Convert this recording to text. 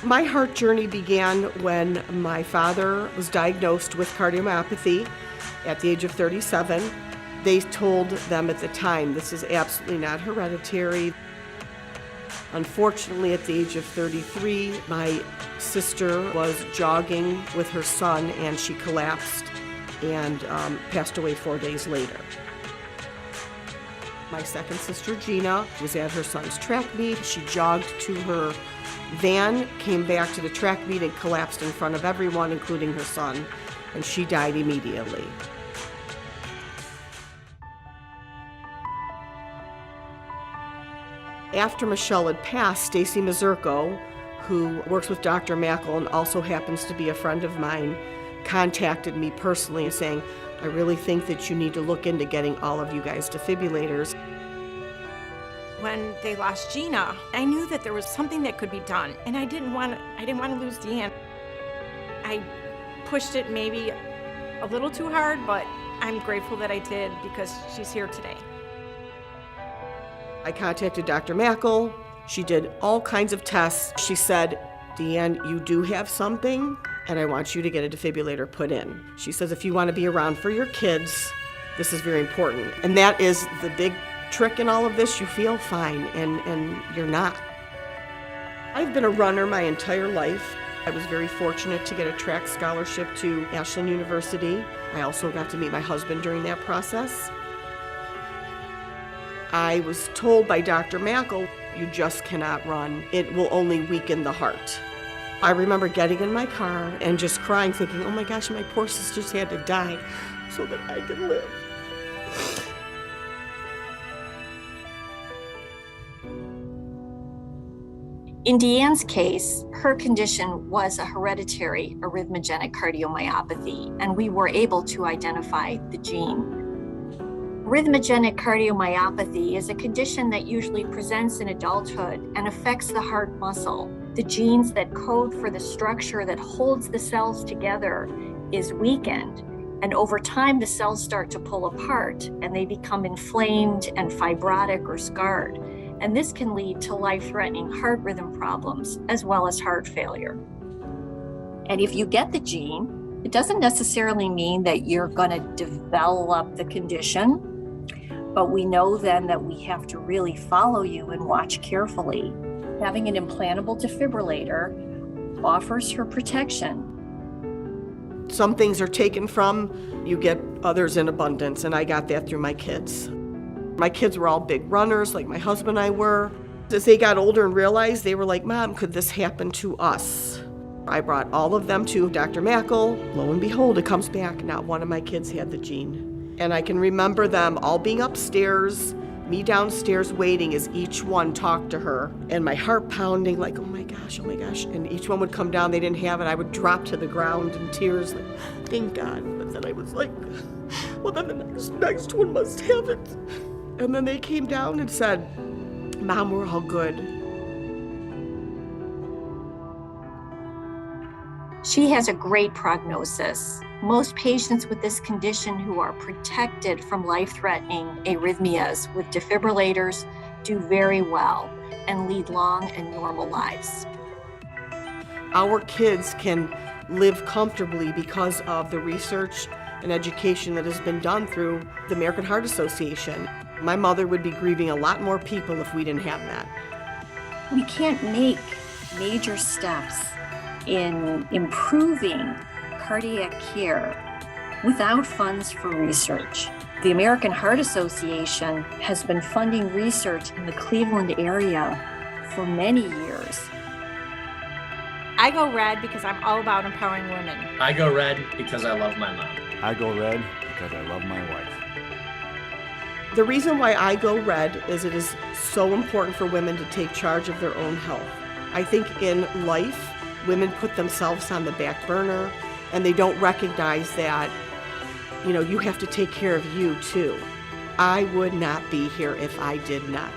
My heart journey began when my father was diagnosed with cardiomyopathy at the age of 37. They told them at the time, this is absolutely not hereditary. Unfortunately, at the age of 33, my sister was jogging with her son and she collapsed and passed away 4 days later. My second sister, Gina, was at her son's track meet. She jogged to her van, came back to the track meet and collapsed in front of everyone, including her son, and she died immediately. After Michelle had passed, Stacy Mazurko, who works with Dr. Mackel and also happens to be a friend of mine, contacted me personally saying, I really think that you need to look into getting all of you guys defibrillators. When they lost Gina, I knew that there was something that could be done, and I didn't want to lose Deanne. I pushed it maybe a little too hard, but I'm grateful that I did because she's here today. I contacted Dr. Mackel. She did all kinds of tests. She said, Deanne, you do have something, and I want you to get a defibrillator put in. She says, if you want to be around for your kids, this is very important. And that is the big trick in all of this. You feel fine, and you're not. I've been a runner my entire life. I was very fortunate to get a track scholarship to Ashland University. I also got to meet my husband during that process. I was told by Dr. Mackel, you just cannot run. It will only weaken the heart. I remember getting in my car and just crying, thinking, oh my gosh, my poor sisters had to die so that I could live. In Deanne's case, her condition was a hereditary arrhythmogenic cardiomyopathy, and we were able to identify the gene. Arrhythmogenic cardiomyopathy is a condition that usually presents in adulthood and affects the heart muscle. The genes that code for the structure that holds the cells together is weakened, and over time the cells start to pull apart and they become inflamed and fibrotic or scarred. And this can lead to life-threatening heart rhythm problems as well as heart failure. And if you get the gene, it doesn't necessarily mean that you're going to develop the condition, but we know then that we have to really follow you and watch carefully. Having an implantable defibrillator offers her protection. Some things are taken from, you get others in abundance, and I got that through my kids. My kids were all big runners, like my husband and I were. As they got older and realized, they were like, Mom, could this happen to us? I brought all of them to Dr. Mackel. Lo and behold, it comes back. Not one of my kids had the gene. And I can remember them all being upstairs, me downstairs waiting as each one talked to her, and my heart pounding like, oh my gosh. And each one would come down, they didn't have it. I would drop to the ground in tears, like, thank God. But then I was like, well, then the next one must have it. And then they came down and said, Mom, we're all good. She has a great prognosis. Most patients with this condition who are protected from life-threatening arrhythmias with defibrillators do very well and lead long and normal lives. Our kids can live comfortably because of the research and education that has been done through the American Heart Association. My mother would be grieving a lot more people if we didn't have that. We can't make major steps in improving cardiac care without funds for research. The American Heart Association has been funding research in the Cleveland area for many years. I go red because I'm all about empowering women. I go red because I love my mom. I go red because I love my wife. The reason why I go red is it is so important for women to take charge of their own health. I think in life, women put themselves on the back burner and they don't recognize that, you have to take care of you too. I would not be here if I did not.